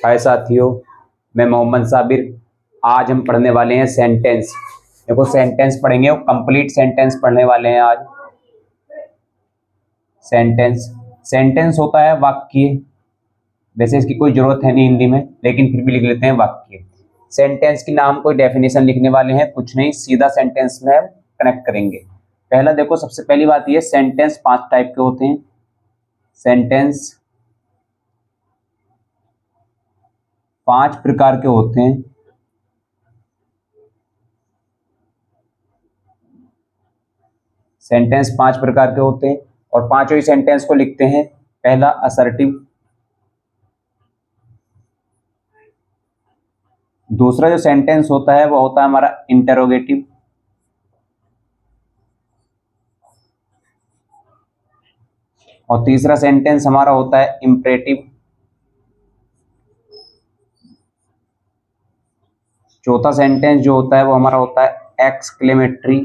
हाय साथियों, मैं मोहम्मद साबिर। आज हम पढ़ने वाले हैं सेंटेंस। देखो सेंटेंस पढ़ेंगे और कंप्लीट सेंटेंस पढ़ने वाले हैं आज। सेंटेंस होता है वाक्य। वैसे इसकी कोई जरूरत है नहीं हिंदी में, लेकिन फिर भी लिख लेते हैं वाक्य। सेंटेंस की नाम कोई डेफिनेशन लिखने वाले हैं, कुछ नहीं, सीधा सेंटेंस में हम कनेक्ट करेंगे। पहला देखो, सबसे पहली बात ये, सेंटेंस 5 टाइप के होते हैं। सेंटेंस 5 प्रकार के होते हैं। सेंटेंस 5 प्रकार के होते हैं और पांचों ही सेंटेंस को लिखते हैं। पहला असर्टिव, दूसरा जो सेंटेंस होता है वो होता है हमारा इंटरोगेटिव, और तीसरा सेंटेंस हमारा होता है इंपरेटिव, चौथा सेंटेंस जो होता है वो हमारा होता है एक्सक्लेमेटरी,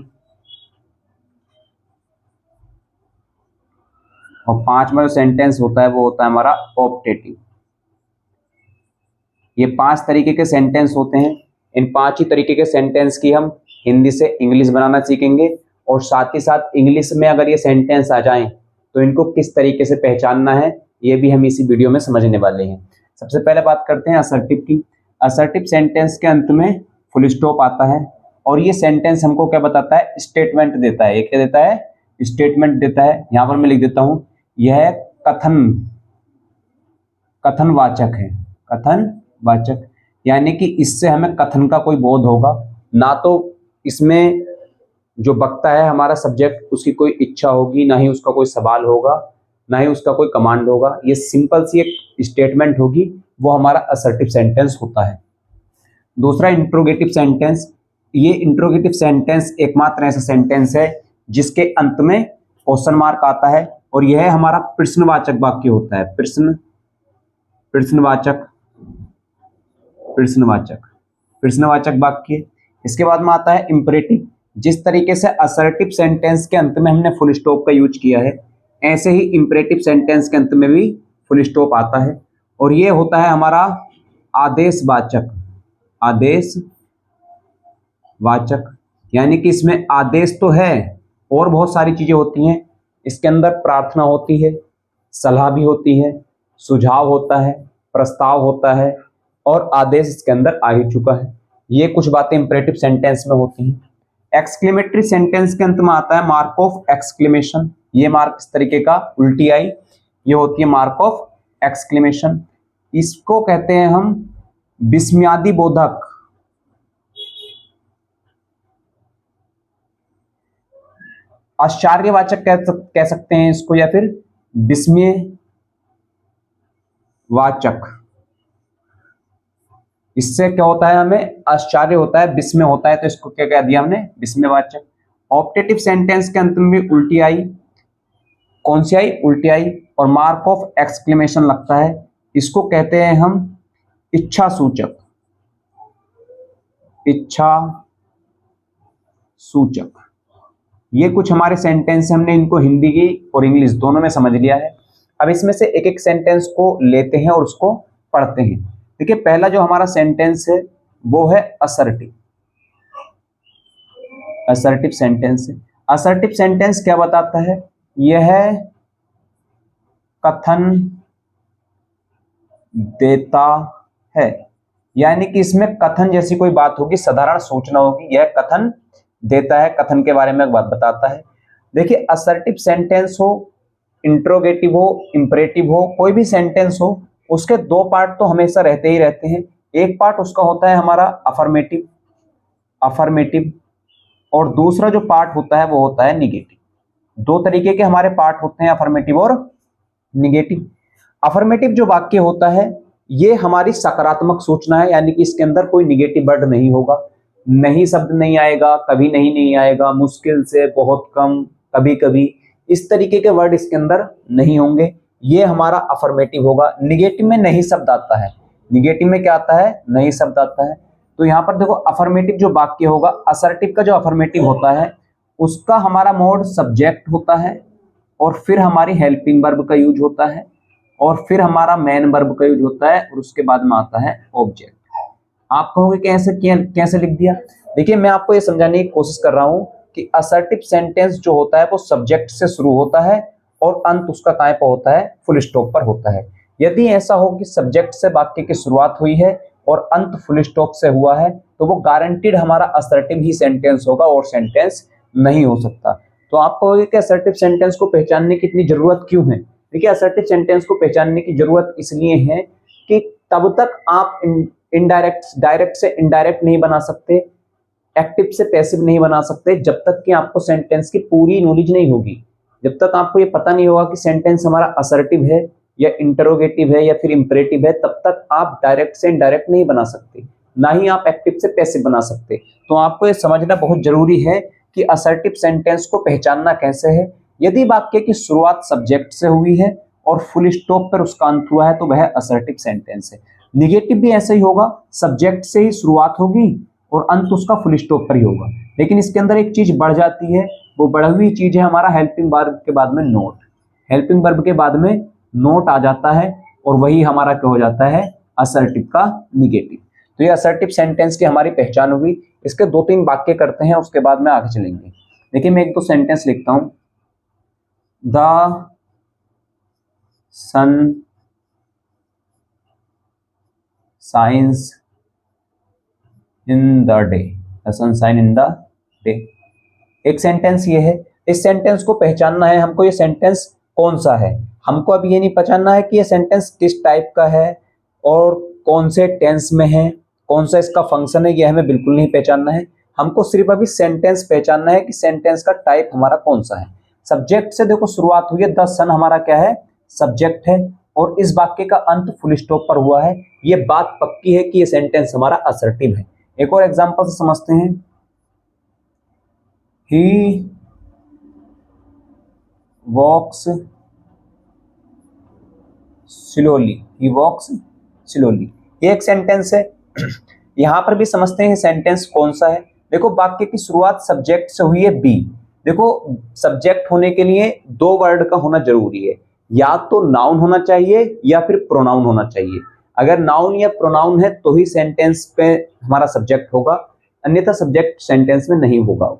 और पांचवा जो सेंटेंस होता है वो होता है हमारा ऑप्टेटिव। ये 5 तरीके के सेंटेंस होते हैं। इन 5 ही तरीके के सेंटेंस की हम हिंदी से इंग्लिश बनाना सीखेंगे, और साथ ही साथ इंग्लिश में अगर ये सेंटेंस आ जाएं तो इनको किस तरीके से पहचानना है ये भी हम इसी वीडियो में समझने वाले हैं। सबसे पहले बात करते हैं असर्टिव की। असर्टिव सेंटेंस के अंत में फुल स्टॉप आता है, और ये सेंटेंस हमको क्या बताता है? स्टेटमेंट देता है। ये क्या देता है? स्टेटमेंट देता है। यहां पर मैं लिख देता हूं, यह कथनवाचक है। कथनवाचक यानी कि इससे हमें कथन का कोई बोध होगा, ना तो इसमें जो वक्ता है हमारा सब्जेक्ट, उसकी कोई इच्छा होगी, ना ही उसका कोई सवाल होगा, ना ही उसका कोई कमांड होगा। ये सिंपल सी एक स्टेटमेंट होगी, वो हमारा असर्टिव सेंटेंस होता है। दूसरा इंट्रोगेटिव सेंटेंस। ये इंट्रोगेटिव सेंटेंस एकमात्र ऐसा सेंटेंस है जिसके अंत में क्वेश्चन मार्क आता है, और यह हमारा प्रश्नवाचक वाक्य होता है। प्रश्नवाचक वाक्य। इसके बाद में आता है इंपरेटिव। जिस तरीके से असर्टिव सेंटेंस के अंत में हमने फुल स्टॉप का यूज किया है, ऐसे ही इंपरेटिव सेंटेंस के अंत में भी फुल स्टॉप आता है, और ये होता है हमारा आदेशवाचक। यानी कि इसमें आदेश तो है और बहुत सारी चीजें होती हैं। इसके अंदर प्रार्थना होती है, सलाह भी होती है, सुझाव होता है, प्रस्ताव होता है, और आदेश इसके अंदर आ ही चुका है। ये कुछ बातें इंपरेटिव सेंटेंस में होती हैं। एक्सक्लेमेटरी सेंटेंस के अंत में आता है मार्क ऑफ एक्सक्लेमेशन। ये मार्क इस तरीके का उल्टी आई, ये होती है मार्क ऑफ एक्सक्लेमेशन। इसको कहते हैं हम विस्मयादि बोधक, आश्चर्यवाचक कह सकते हैं इसको, या फिर विस्मयवाचक। इससे क्या होता है? हमें आश्चर्य होता है, विस्मय होता है, तो इसको क्या कह दिया हमने? विस्मयवाचक। ऑप्टेटिव सेंटेंस के अंत में भी उल्टी आई। कौन सी आई? उल्टी आई, और मार्क ऑफ एक्सक्लेमेशन लगता है। इसको कहते हैं हम इच्छा सूचक। ये कुछ हमारे सेंटेंस है, हमने इनको हिंदी की और इंग्लिश दोनों में समझ लिया है। अब इसमें से एक एक सेंटेंस को लेते हैं और उसको पढ़ते हैं। देखिए, पहला जो हमारा सेंटेंस है वो है असर्टिव सेंटेंस है। असर्टिव सेंटेंस क्या बताता है? यह कथन देता है, यानी कि इसमें कथन जैसी कोई बात होगी, साधारण सूचना होगी। यह कथन देता है, कथन के बारे में एक बात बताता है। देखिए, असर्टिव सेंटेंस हो, इंट्रोगेटिव हो, इंपरेटिव हो, कोई भी सेंटेंस हो, उसके 2 पार्ट तो हमेशा रहते ही रहते हैं। एक पार्ट उसका होता है हमारा अफर्मेटिव, और दूसरा जो पार्ट होता है वो होता है निगेटिव। 2 तरीके के हमारे पार्ट होते हैं, अफर्मेटिव और निगेटिव। अफर्मेटिव जो वाक्य होता है ये हमारी सकारात्मक सूचना है, यानी कि इसके अंदर कोई निगेटिव वर्ड नहीं होगा, नहीं शब्द नहीं आएगा, कभी नहीं आएगा, मुश्किल से, बहुत कम, कभी कभी, इस तरीके के वर्ड इसके अंदर नहीं होंगे। ये हमारा अफर्मेटिव होगा। निगेटिव में नहीं शब्द आता है। निगेटिव में क्या आता है? नहीं शब्द आता है। तो यहाँ पर देखो, अफर्मेटिव जो वाक्य होगा, असर्टिव का जो अफर्मेटिव होता है उसका हमारा मोड सब्जेक्ट होता है, और फिर हमारी हेल्पिंग वर्ब का यूज होता है, और फिर हमारा मेन वर्ब का यूज होता है और उसके बाद में आता है ऑब्जेक्ट। आप कहोगे कैसे कैसे लिख दिया? देखिए मैं आपको ये समझाने की कोशिश कर रहा हूं कि असर्टिव सेंटेंस जो होता है वो सब्जेक्ट से शुरू होता है और अंत उसका कहां पर होता है? फुल स्टॉप पर होता है। यदि ऐसा हो कि सब्जेक्ट से वाक्य की शुरुआत हुई है और अंत फुल स्टॉप से हुआ है तो वो गारंटीड हमारा असर्टिव ही सेंटेंस होगा और सेंटेंस नहीं हो सकता। तो आप कहोगे कि असर्टिव सेंटेंस को पहचानने की इतनी जरूरत क्यों है? देखिए असर्टिव सेंटेंस को पहचानने की जरूरत इसलिए है कि तब तक आप इनडायरेक्ट डायरेक्ट से इनडायरेक्ट नहीं बना सकते, एक्टिव से पैसिव नहीं बना सकते जब तक कि आपको सेंटेंस की पूरी नॉलेज नहीं होगी। जब तक आपको ये पता नहीं होगा कि सेंटेंस हमारा असर्टिव है या इंटरोगेटिव है या फिर इंपरेटिव है, तब तक आप डायरेक्ट से इनडायरेक्ट नहीं बना सकते, ना ही आप एक्टिव से पैसिव बना सकते। तो आपको ये समझना बहुत जरूरी है कि असर्टिव सेंटेंस को पहचानना कैसे है। यदि वाक्य की शुरुआत सब्जेक्ट से हुई है और फुल स्टॉप पर उसका अंत हुआ है तो वह असर्टिव सेंटेंस है। निगेटिव भी ऐसा ही होगा, सब्जेक्ट से ही शुरुआत होगी और अंत उसका फुल स्टॉप पर ही होगा। लेकिन इसके अंदर एक चीज बढ़ जाती है, वो बढ़ी हुई चीज है हमारा हेल्पिंग वर्ब के बाद में नोट। हेल्पिंग वर्ब के बाद में नोट आ जाता है और वही हमारा क्या हो जाता है? असर्टिव का निगेटिव। तो ये असर्टिव सेंटेंस की हमारी पहचान हुई। इसके दो तीन वाक्य करते हैं उसके बाद में आगे चलेंगे। देखिए मैं एक दो सेंटेंस लिखता हूं। The sun shines in the day, the sun shine in the day. एक सेंटेंस ये है। इस सेंटेंस को पहचानना है हमको, ये सेंटेंस कौन सा है। हमको अब ये नहीं पहचानना है कि ये सेंटेंस किस टाइप का है और कौन से टेंस में है, कौन सा इसका फंक्शन है, ये हमें बिल्कुल नहीं पहचानना है। हमको सिर्फ अभी सेंटेंस पहचानना है कि सेंटेंस का टाइप हमारा कौन सा है। सब्जेक्ट से देखो शुरुआत हुई है, द सन हमारा क्या है? सब्जेक्ट है और इस वाक्य का अंत फुल स्टॉप पर हुआ है। ये बात पक्की है कि ये सेंटेंस हमारा असर्टिव है। एक और एग्जांपल से समझते हैं। ही वॉक्स स्लोली, ही वॉक्स स्लोली, ये एक सेंटेंस है। यहां पर भी समझते हैं सेंटेंस कौन सा है। देखो वाक्य की शुरुआत सब्जेक्ट से हुई है बी। देखो सब्जेक्ट होने के लिए दो वर्ड का होना जरूरी है, या तो नाउन होना चाहिए या फिर प्रोनाउन होना चाहिए। अगर नाउन या प्रोनाउन है तो ही सेंटेंस पे हमारा सब्जेक्ट होगा, अन्यथा सब्जेक्ट सेंटेंस में नहीं होगा।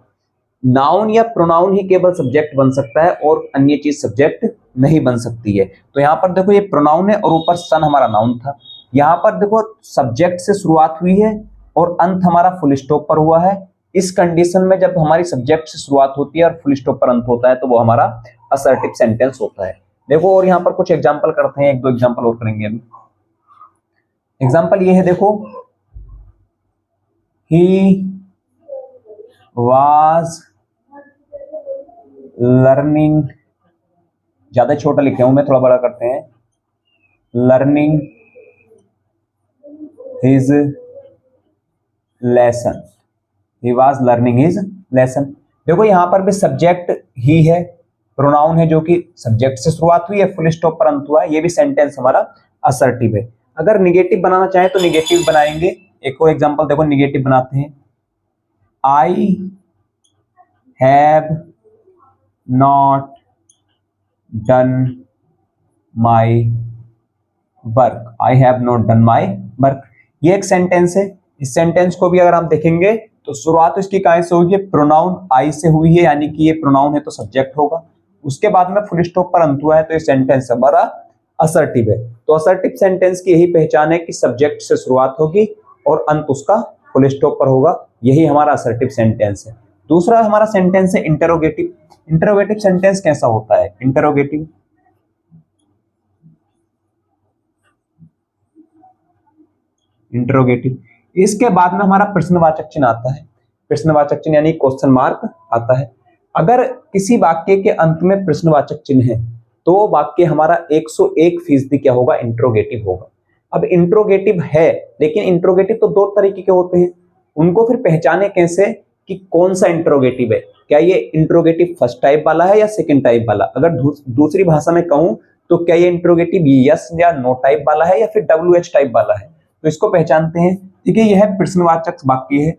नाउन या प्रोनाउन ही केवल सब्जेक्ट बन सकता है और अन्य चीज सब्जेक्ट नहीं बन सकती है। तो यहाँ पर देखो ये प्रोनाउन है और ऊपर सन हमारा नाउन था। यहाँ पर देखो सब्जेक्ट से शुरुआत हुई है और अंत हमारा फुल स्टॉप पर हुआ है। इस कंडीशन में जब हमारी सब्जेक्ट से शुरुआत होती है और फुल स्टॉप पर अंत होता है तो वो हमारा असर्टिव सेंटेंस होता है। देखो और यहाँ पर कुछ एग्जाम्पल करते हैं, एक दो एग्जाम्पल और करेंगे अभी। एग्जाम्पल ये है देखो, ही वाज लर्निंग, ज्यादा छोटा लिखे हूं मैं, थोड़ा बड़ा करते हैं। Learning his lesson, he was learning his lesson. देखो यहां पर भी सब्जेक्ट ही है, प्रोनाउन है जो कि सब्जेक्ट से शुरुआत हुई है, फुल स्टॉप पर अंत हुआ है। ये भी सेंटेंस हमारा असर्टिव है। अगर निगेटिव बनाना चाहे तो निगेटिव बनाएंगे। एक और एग्जांपल देखो, निगेटिव बनाते हैं। I have not done my work, I have not done my work, ये एक सेंटेंस है। इस सेंटेंस को भी अगर आप देखेंगे तो शुरुआत इसकी कहां से हुई है? प्रोनाउन आई से हुई है, यानी कि ये प्रोनाउन है तो सब्जेक्ट होगा। उसके बाद में फुल स्टॉप पर अंत हुआ है तो ये सेंटेंस हमारा असर्टिव है। तो असर्टिव सेंटेंस की यही पहचान है कि सब्जेक्ट से शुरुआत होगी और अंत उसका फुल स्टॉप पर होगा, यही हमारा असर्टिव सेंटेंस है। दूसरा हमारा सेंटेंस है इंटरोगेटिव। इंटरोगेटिव सेंटेंस कैसा होता है? इंटरोगेटिव इंटरोगेटिव, इसके बाद में हमारा प्रश्नवाचक चिन्ह आता है। प्रश्नवाचक चिन्ह यानी क्वेश्चन मार्क आता है। अगर किसी वाक्य के अंत में प्रश्नवाचक चिन्ह है तो वाक्य हमारा 101% क्या होगा? इंटरोगेटिव होगा। अब इंटरोगेटिव है, लेकिन इंटरोगेटिव तो दो तरीके के होते हैं, उनको फिर पहचाने कैसे कि कौन सा इंटरोगेटिव है? क्या ये इंटरोगेटिव फर्स्ट टाइप वाला है या सेकंड टाइप वाला? अगर दूसरी भाषा में कहूं तो क्या ये इंटरोगेटिव यस या नो टाइप वाला है या फिर WH टाइप वाला है? तो इसको पहचानते हैं। देखिए यह प्रश्नवाचक वाक्य है,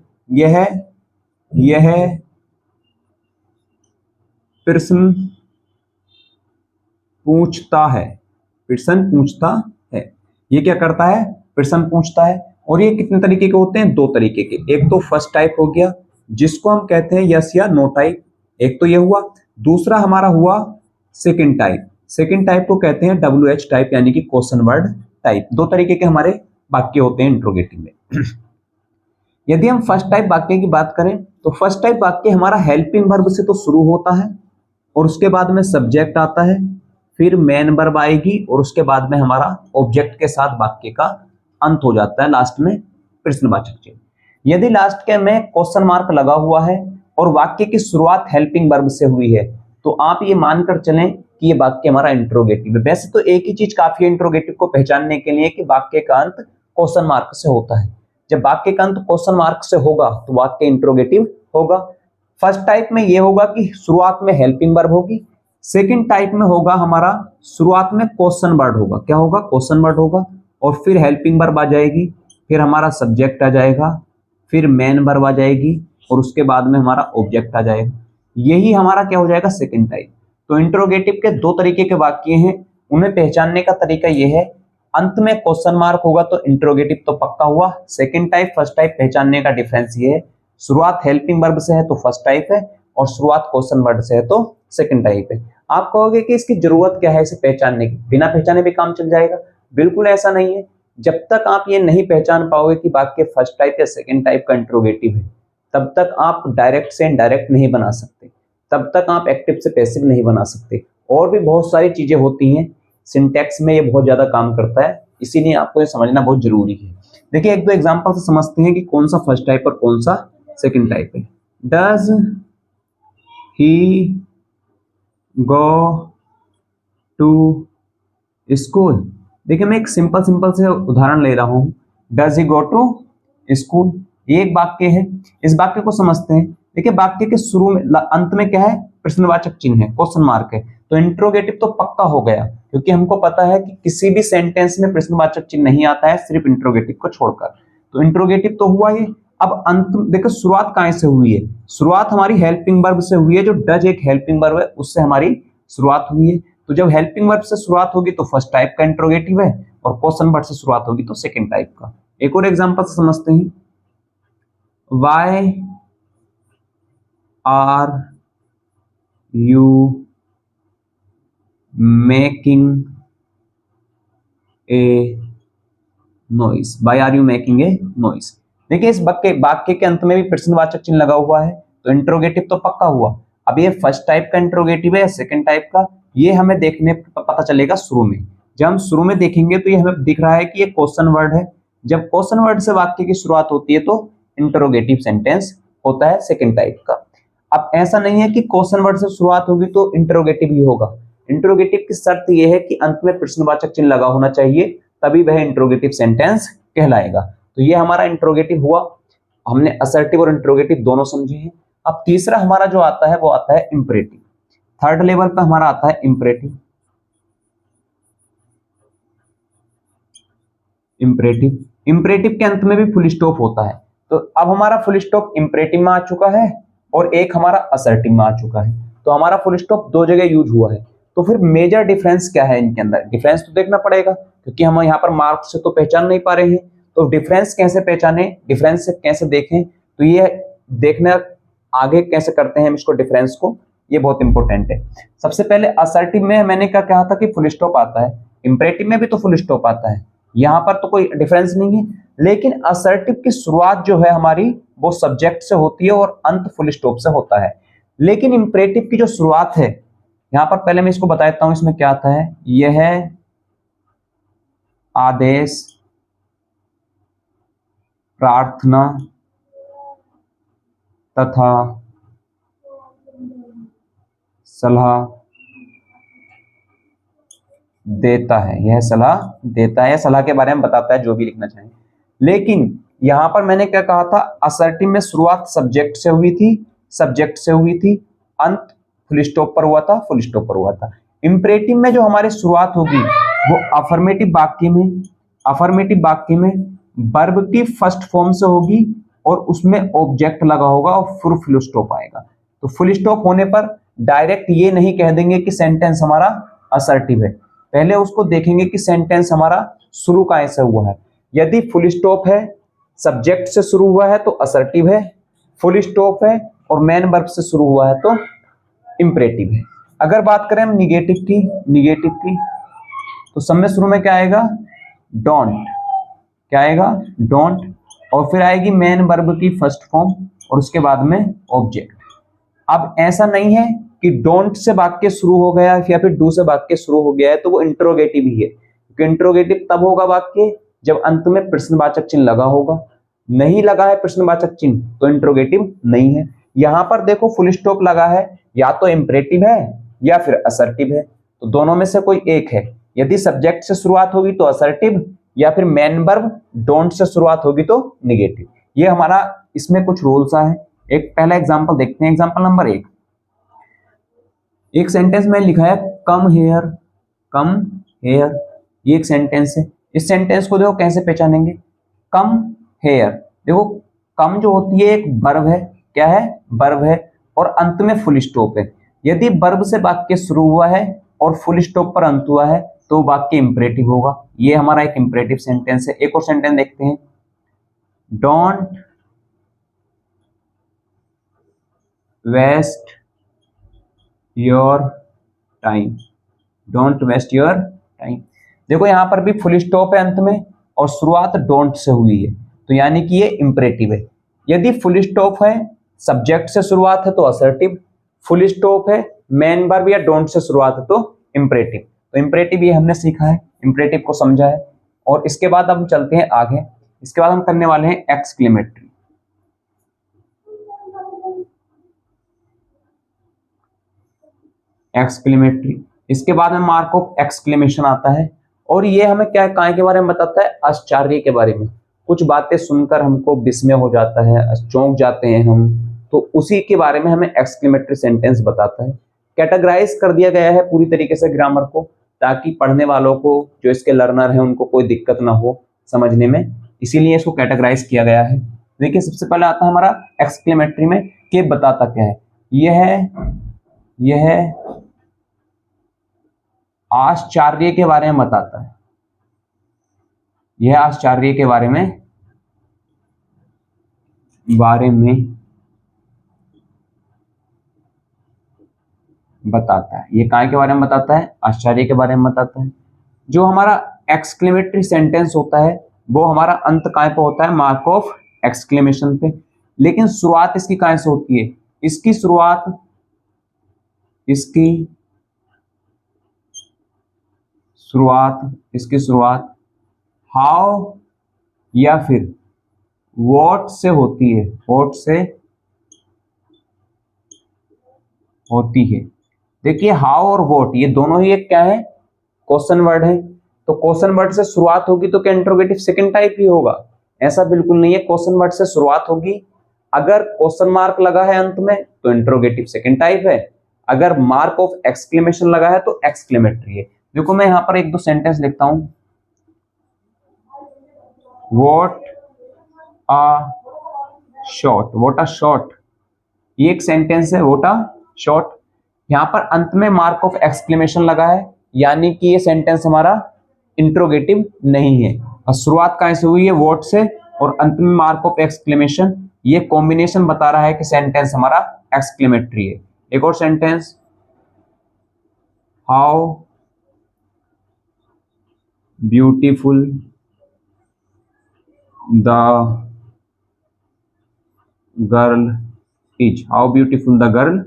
यह प्रश्न पूछता है, प्रश्न पूछता है। ये क्या करता है? प्रश्न पूछता है। और ये कितने तरीके के होते हैं? दो तरीके के। एक तो फर्स्ट टाइप हो गया जिसको हम कहते हैं यस या नो टाइप, एक तो ये हुआ। दूसरा हमारा हुआ सेकंड टाइप। सेकंड टाइप को कहते हैं WH टाइप यानी कि क्वेश्चन वर्ड टाइप। दो तरीके के हमारे वाक्य होते हैं इंट्रोगेटिव में। यदि हम फर्स्ट टाइप वाक्य की बात करें तो फर्स्ट टाइप वाक्य हमारा हेल्पिंग वर्ब से तो शुरू होता है और उसके बाद में सब्जेक्ट आता है, फिर मेन वर्ब आएगी और उसके बाद में हमारा ऑब्जेक्ट के साथ वाक्य का अंत हो जाता है, लास्ट में प्रश्नवाचक चिन्ह। यदि लास्ट के में क्वेश्चन मार्क लगा हुआ है और वाक्य की शुरुआत हेल्पिंग वर्ब से हुई है तो आप ये मानकर चलें कि ये वाक्य हमारा इंट्रोगेटिव है। वैसे तो एक ही चीज काफी है इंट्रोगेटिव को पहचानने के लिए कि वाक्य का अंत क्वेश्चन मार्क से होता है। जब वाक्य का अंत क्वेश्चन मार्क से होगा तो वाक्य इंट्रोगेटिव होगा। फर्स्ट टाइप में ये होगा कि शुरुआत में हेल्पिंग वर्ब होगी। सेकंड टाइप में होगा हमारा शुरुआत में क्वेश्चन वर्ड होगा। क्या होगा? क्वेश्चन वर्ड होगा और फिर हेल्पिंग वर्ब आ जाएगी, फिर हमारा सब्जेक्ट आ जाएगा, फिर मेन वर्ब आ जाएगी और उसके बाद में हमारा ऑब्जेक्ट आ जाएगा। यही हमारा क्या हो जाएगा? Second type. तो इंट्रोगेटिव के दो तरीके के वाक्य हैं, उन्हें पहचानने का तरीका यह है, अंत में क्वेश्चन मार्क होगा तो इंट्रोगेटिव तो पक्का हुआ। सेकंड टाइप फर्स्ट टाइप पहचानने का डिफरेंस ये है, शुरुआत हेल्पिंग वर्ब से है तो फर्स्ट टाइप है और शुरुआत क्वेश्चन वर्ड से है तो सेकंड टाइप है। आप कहोगे कि इसकी जरूरत क्या है इसे पहचानने की, बिना पहचाने भी काम चल जाएगा? बिल्कुल ऐसा नहीं है। जब तक आप ये नहीं पहचान पाओगे कि वाक्य फर्स्ट टाइप या सेकंड टाइप का इंट्रोगेटिव है तब तक आप डायरेक्ट से इनडायरेक्ट नहीं बना सकते, तब तक आप एक्टिव से पैसिव नहीं बना सकते। और भी बहुत सारी चीजें होती हैं, सिंटैक्स में ये बहुत ज्यादा काम करता है, इसीलिए आपको ये समझना बहुत जरूरी है। देखिए एक दो एग्जांपल से समझते हैं कि कौन सा फर्स्ट टाइप और कौन सा सेकंड टाइप है। Does he go to school. देखिए मैं एक सिंपल से उदाहरण ले रहा हूं। Does he go to school, ये एक वाक्य है। इस वाक्य को समझते हैं। देखिए वाक्य के शुरू में अंत में क्या है? प्रश्नवाचक चिन्ह है, क्वेश्चन मार्क है। तो इंट्रोगेटिव तो पक्का हो गया क्योंकि हमको पता है कि किसी भी सेंटेंस में प्रश्नवाचक चिन्ह नहीं आता है सिर्फ इंट्रोगेटिव को छोड़कर। तो इंट्रोगेटिव तो हुआ ये। अब अंत देखो शुरुआत कहां से हुई है? शुरुआत हमारी हेल्पिंग वर्ब से हुई है। जो डज एक हेल्पिंग वर्ब है उससे हमारी शुरुआत हुई है। तो जब हेल्पिंग वर्ब से शुरुआत होगी तो फर्स्ट टाइप का इंट्रोगेटिव है और क्वेश्चन वर्ड से शुरुआत होगी तो सेकंड टाइप का। एक और एग्जांपल से समझते हैं। Why are you making a noise. Why are you making a noise. देखिए इस वाक्य के अंत में भी प्रश्नवाचक चिन्ह लगा हुआ है तो इंट्रोगेटिव तो पक्का हुआ। अब ये फर्स्ट टाइप का इंट्रोगेटिव है या सेकंड टाइप का, ये हमें देखने पता चलेगा शुरू में। जब हम शुरू में देखेंगे तो ये हमें दिख रहा है कि ये क्वेश्चन वर्ड है। जब क्वेश्चन वर्ड से वाक्य की शुरुआत होती है तो इंट्रोगेटिव सेंटेंस होता है सेकंड टाइप का। अब ऐसा नहीं है कि क्वेश्चन वर्ड से शुरुआत होगी तो इंट्रोगेटिव ही होगा। इंट्रोगेटिव की शर्त यह है कि अंत में प्रश्नवाचक चिन्ह लगा होना चाहिए, तभी वह इंट्रोगेटिव सेंटेंस कहलाएगा। तो ये हमारा इंट्रोगेटिव हुआ। हमने असर्टिव और इंट्रोगेटिव दोनों समझे हैं। अब तीसरा हमारा जो आता है वो आता है इंपरेटिव। थर्ड लेवल पे हमारा आता है इंपरेटिव। इंपरेटिव के अंत में भी फुल स्टॉप होता है। तो अब हमारा फुल स्टॉप इंपरेटिव में आ चुका है और एक हमारा असर्टिव में आ चुका है। तो हमारा फुल स्टॉप दो जगह यूज हुआ है। तो फिर मेजर डिफरेंस क्या है इनके अंदर? डिफरेंस तो देखना पड़ेगा क्योंकि हम यहाँ पर मार्क्स से तो पहचान नहीं पा रहे हैं। तो डिफरेंस कैसे पहचाने, डिफरेंस से कैसे देखें, तो ये देखना आगे कैसे करते हैं हम इसको डिफरेंस को, ये बहुत इंपॉर्टेंट है। सबसे पहले असर्टिव में मैंने क्या कहा था कि फुल स्टॉप आता है, इंपरेटिव में भी तो फुल स्टॉप आता है, यहाँ पर तो कोई डिफरेंस नहीं है। लेकिन असर्टिव की शुरुआत जो है हमारी वो सब्जेक्ट से होती है और अंत फुल स्टॉप से होता है। लेकिन इंपरेटिव की जो शुरुआत है, यहां पर पहले मैं इसको बता देता हूं इसमें क्या आता है। यह है आदेश, प्रार्थना तथा सलाह देता है। यह सलाह देता है, सलाह के बारे में बताता है, जो भी लिखना चाहें। लेकिन यहां पर मैंने क्या कहा था, असर्टिव में शुरुआत सब्जेक्ट से हुई थी, अंत फुल स्टॉप पर हुआ था, फुल स्टॉप पर हुआ था। इंपरेटिव में जो हमारी शुरुआत होगी वो अफर्मेटिव वाक्य में वर्ब की फर्स्ट फॉर्म से होगी और उसमें ऑब्जेक्ट लगा होगा और फिर फुल स्टॉप आएगा। तो फुल स्टॉप होने पर डायरेक्ट ये नहीं कह देंगे कि सेंटेंस हमारा असर्टिव है। पहले उसको देखेंगे कि सेंटेंस हमारा शुरू कहाँ से हुआ है। यदि फुल स्टॉप है, सब्जेक्ट से शुरू हुआ है तो असर्टिव है, फुल स्टॉप है और मेन वर्ब से शुरू हुआ है तो इंपरेटिव है। अगर बात करें हम निगेटिव की तो सब में शुरू में क्या आएगा, डोंट, क्या आएगा, डोंट, और फिर आएगी मेन वर्ब की फर्स्ट फॉर्म और उसके बाद में ऑब्जेक्ट। अब ऐसा नहीं है कि डोंट से वाक्य शुरू हो गया या फिर डू से वाक्य शुरू हो गया है तो वो इंट्रोगेटिव ही है, क्योंकि इंट्रोगेटिव तब होगा वाक्य जब अंत में प्रश्नवाचक चिन्ह लगा होगा। नहीं लगा है प्रश्नवाचक चिन्ह तो इंट्रोगेटिव नहीं है। यहां पर देखो फुल स्टॉप लगा है, या तो इंपरेटिव है या फिर असर्टिव है, तो दोनों में से कोई एक है। यदि सब्जेक्ट से शुरुआत होगी तो असर्टिव, या फिर मेन वर्ब डोंट से शुरुआत होगी तो निगेटिव। ये हमारा इसमें कुछ रूल्स है। एक पहला एग्जांपल देखते हैं, एग्जांपल नंबर 1। एक सेंटेंस में लिखा है कम हेयर, कम हेयर, ये एक सेंटेंस है। इस सेंटेंस को देखो कैसे पहचानेंगे, कम हेयर। देखो कम जो होती है एक वर्ब है, क्या है, वर्ब है, और अंत में फुल स्टॉप है। यदि वर्ब से वाक्य शुरू हुआ है और फुल स्टॉप पर अंत हुआ है तो वाक्य इंपरेटिव होगा। ये हमारा एक इंपरेटिव सेंटेंस है। एक और सेंटेंस देखते हैं, don't waste your time, don't waste your time. देखो यहां पर भी फुल स्टॉप है अंत में और शुरुआत डोंट से हुई है, तो यानी कि ये इंपरेटिव है। यदि फुल स्टॉप है, सब्जेक्ट से शुरुआत है तो असर्टिव, फुल स्टॉप है, मेन वर्ब या डोंट से शुरुआत है तो इंपरेटिव। तो इंपरेटिव ये हमने सीखा है, इंपरेटिव को समझा है। और इसके बाद हम चलते हैं आगे। इसके बाद हम करने वाले हैं एक्सक्लेमेटरी। एक्सक्लेमेटरी, इसके बाद में मार्क ऑफ एक्सक्लेमेशन आता है, और ये हमें क्या काय के बारे में बताता है, आश्चर्य के बारे में। कुछ बातें सुनकर हमको विस्मय हो जाता है, चौंक जाते हैं हम, तो उसी के बारे में हमें एक्सक्लेमेटरी सेंटेंस बताता है। कैटेगराइज कर दिया गया है पूरी तरीके से ग्रामर को, ताकि पढ़ने वालों को, जो इसके लर्नर हैं, उनको कोई दिक्कत ना हो समझने में, इसीलिए इसको कैटेगराइज किया गया है। देखिए सबसे पहले आता है हमारा एक्सक्लेमेटरी में कि बताता क्या है। यह आश्चर्य के बारे में बताता है, यह आश्चर्य के बारे में बताता है। ये काय के बारे में बताता है, आश्चर्य के बारे में बताता है। जो हमारा एक्सक्लेमेटरी सेंटेंस होता है वो हमारा अंत काय पे होता है, मार्क ऑफ एक्सक्लेमेशन पे। लेकिन शुरुआत इसकी काय से होती है, इसकी शुरुआत हाउ या फिर व्हाट से होती है, व्हाट से होती है। देखिए हाउ और व्हाट ये दोनों ही एक क्या है, क्वेश्चन वर्ड है। तो क्वेश्चन वर्ड से शुरुआत होगी तो क्या इंट्रोगेटिव सेकंड टाइप ही होगा? ऐसा बिल्कुल नहीं है, क्वेश्चन वर्ड से शुरुआत होगी, अगर क्वेश्चन मार्क लगा है अंत में तो इंट्रोगेटिव सेकंड टाइप है, अगर मार्क ऑफ एक्सक्लेमेशन लगा है तो एक्सक्लेमेटरी है। देखो मैं यहां पर एक दो सेंटेंस लिखता हूं, व्हाट अ शॉट, ये एक सेंटेंस है, व्हाट अ शॉट। यहां पर अंत में मार्क ऑफ एक्सक्लेमेशन लगा है, यानी कि ये सेंटेंस हमारा इंट्रोगेटिव नहीं है। और शुरुआत कहां से हुई है, व्हाट से, और अंत में मार्क ऑफ एक्सक्लेमेशन। ये कॉम्बिनेशन बता रहा है कि सेंटेंस हमारा एक्सक्लेमेटरी है। एक और sentence, how beautiful the girl is, how beautiful the girl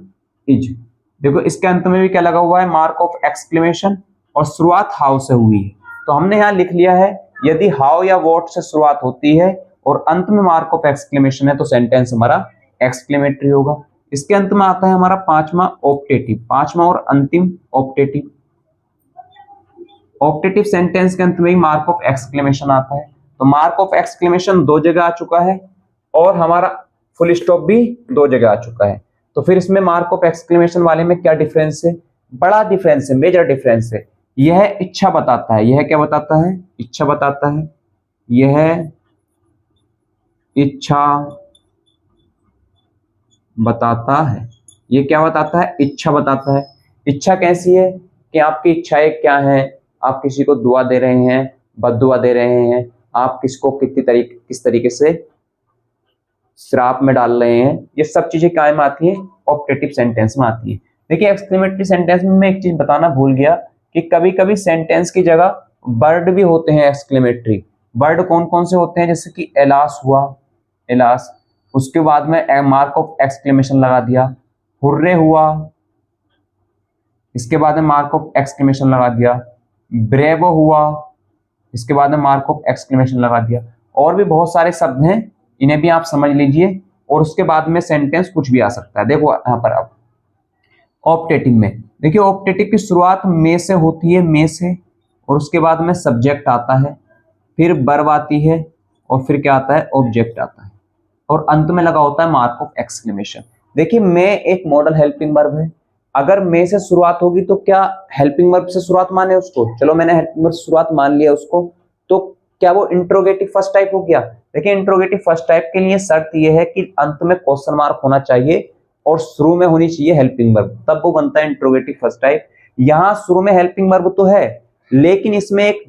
is. देखो इसके अंत में भी क्या लगा हुआ है, मार्क ऑफ एक्सक्लेमेशन, और शुरुआत हाउ से हुई है। तो हमने यहां लिख लिया है, यदि हाउ या व्हाट से शुरुआत होती है और अंत में मार्क ऑफ एक्सक्लेमेशन है तो सेंटेंस हमारा एक्सक्लेमेटरी होगा। इसके अंत में आता है हमारा पांचवा ऑप्टेटिव, पांचवा और अंतिम ऑप्टेटिव। ऑप्टेटिव सेंटेंस के अंत में ही मार्क ऑफ एक्सक्लेमेशन आता है। तो मार्क ऑफ एक्सक्लेमेशन दो जगह आ चुका है और हमारा फुल स्टॉप भी दो जगह आ चुका है। तो फिर इसमें मार्क ऑफ एक्सक्लेमेशन वाले में क्या डिफरेंस है, बड़ा डिफरेंस है, मेजर डिफरेंस है। यह इच्छा बताता है, यह क्या बताता है, इच्छा बताता है, यह इच्छा बताता है। ये क्या बताता है, इच्छा बताता है। इच्छा कैसी है कि आपकी इच्छाएं क्या हैं, आप किसी को दुआ दे रहे हैं, बद्दुआ दे रहे हैं, आप किसको किस तरीके से श्राप में डाल रहे हैं, ये सब चीजें क्या में आती है, ऑप्टेटिव सेंटेंस में आती है। देखिए एक्सक्लेमेटरी सेंटेंस में मैं एक चीज बताना भूल गया कि कभी कभी सेंटेंस की जगह वर्ड भी होते हैं एक्सक्लेमेटरी। वर्ड कौन कौन से होते हैं, जैसे कि एलास हुआ, एलास, उसके बाद में मार्क ऑफ एक्सक्लेमेशन लगा दिया, हुर्रे हुआ, इसके बाद में मार्क ऑफ एक्सक्लेमेशन लगा दिया, ब्रेवो हुआ, इसके बाद में मार्क ऑफ एक्सक्लेमेशन लगा दिया। और भी बहुत सारे शब्द हैं, इन्हें भी आप समझ लीजिए। और उसके बाद में सेंटेंस कुछ भी आ सकता है। देखो यहाँ पर आप ऑप्टेटिव में देखिए, ऑप्टेटिव की शुरुआत में से होती है, में से, और उसके बाद में सब्जेक्ट आता है, फिर वर्ब आती है, और फिर क्या आता है, ऑब्जेक्ट आता है, और अंत में लगा होता है मार्क ऑफ एक्सक्लेमेशन। देखिए मैं एक मॉडल हेल्पिंग वर्ब है, अगर में से शुरुआत होगी तो क्या हेल्पिंग वर्ब से शुरुआत माने उसको, चलो मैंने हेल्पिंग वर्ब से शुरुआत मान लिया उसको, तो क्या वो इंट्रोगेटिव फर्स्ट टाइप हो गया। देखिए इंट्रोगेटिव फर्स्ट टाइप के लिए शर्त यह है कि अंत में क्वेश्चन मार्क होना चाहिए और शुरू में होनी चाहिए हेल्पिंग वर्ब, तब वो बनता है इंट्रोगेटिव फर्स्ट टाइप। यहां शुरू में हेल्पिंग वर्ब तो है, लेकिन इसमें एक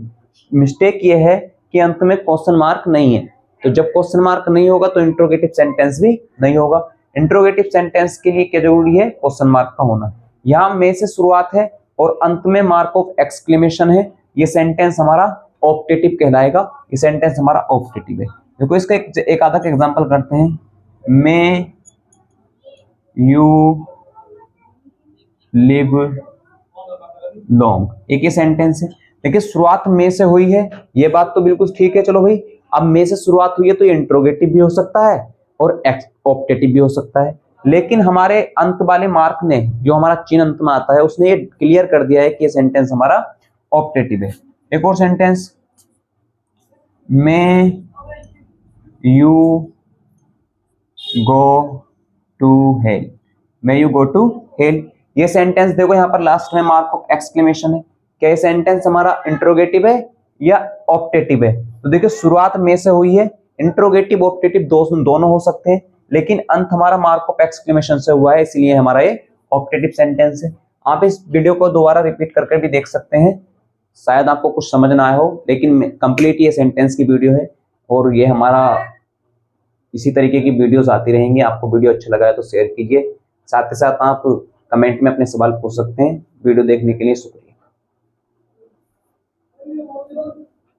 मिस्टेक ये है कि अंत में क्वेश्चन मार्क नहीं है। तो जब क्वेश्चन मार्क नहीं होगा तो इंट्रोगेटिव सेंटेंस भी नहीं होगा। इंट्रोगेटिव सेंटेंस के लिए क्या जरूरी है, क्वेश्चन मार्क का होना। यहां में से शुरुआत है और अंत में मार्क ऑफ एक्सक्लेमेशन है, ये सेंटेंस हमारा ऑप्टेटिव कहलाएगा, ये सेंटेंस हमारा ऑप्टेटिव है। देखो इसका एक आधा का एग्जांपल करते हैं। मे यू लिव लॉन्ग, एक ये सेंटेंस है। देखिए शुरुआत में से हुई है, ये बात तो बिल्कुल ठीक है, चलो भाई अब में से शुरुआत हुई है तो ये इंट्रोगेटिव भी हो सकता है और ऑप्टेटिव भी हो सकता है। लेकिन हमारे अंत वाले मार्क ने, जो हमारा चिन्ह अंत में आता है, उसने ये क्लियर कर दिया है कि ये सेंटेंस हमारा ऑप्टेटिव है। एक और sentence, may you go to hell, may you go to hell, ये सेंटेंस देखो यहाँ पर लास्ट में मार्क ऑफ एक्सक्लेमेशन है। क्या ये सेंटेंस हमारा इंट्रोगेटिव है या ऑप्टेटिव है? तो देखिए शुरुआत में से हुई है, इंट्रोगेटिव ऑप्टेटिव दोनों हो सकते हैं, लेकिन अंत हमारा मार्क ऑफ एक्सक्लेमेशन से हुआ है, इसलिए हमारा ये ऑप्टेटिव सेंटेंस है। आप इस वीडियो को दोबारा रिपीट करके भी देख सकते हैं, शायद आपको कुछ समझ ना आया हो, लेकिन कंप्लीट ये सेंटेंस की वीडियो है और ये हमारा इसी तरीके की वीडियोस आती रहेंगी। आपको वीडियो अच्छा लगा है तो शेयर कीजिए, साथ ही साथ आप कमेंट में अपने सवाल पूछ सकते हैं। वीडियो देखने के लिए शुक्रिया।